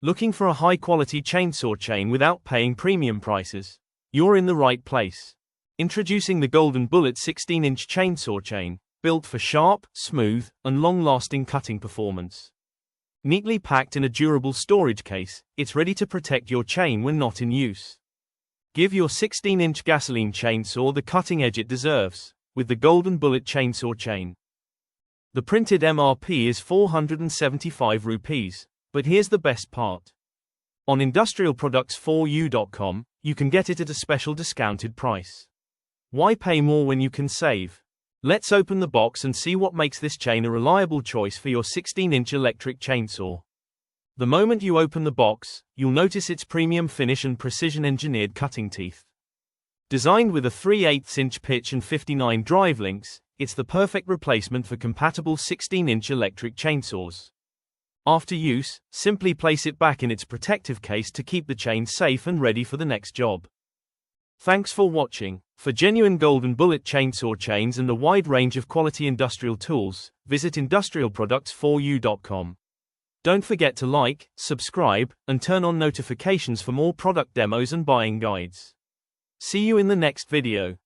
Looking for a high-quality chainsaw chain without paying premium prices? You're in the right place. Introducing the Golden Bullet 16-inch chainsaw chain, built for sharp, smooth, and long-lasting cutting performance. Neatly packed in a durable storage case, it's ready to protect your chain when not in use. Give your 16-inch gasoline chainsaw the cutting edge it deserves, with the Golden Bullet chainsaw chain. The printed MRP is 475 rupees. But here's the best part. On industrialproducts4u.com, you can get it at a special discounted price. Why pay more when you can save? Let's open the box and see what makes this chain a reliable choice for your 16-inch electric chainsaw. The moment you open the box, you'll notice its premium finish and precision-engineered cutting teeth. Designed with a 3/8-inch pitch and 59 drive links, it's the perfect replacement for compatible 16-inch electric chainsaws. After use, simply place it back in its protective case to keep the chain safe and ready for the next job. Thanks for watching. For genuine Golden Bullet chainsaw chains and a wide range of quality industrial tools, visit industrialproducts4u.com. Don't forget to like, subscribe, and turn on notifications for more product demos and buying guides. See you in the next video.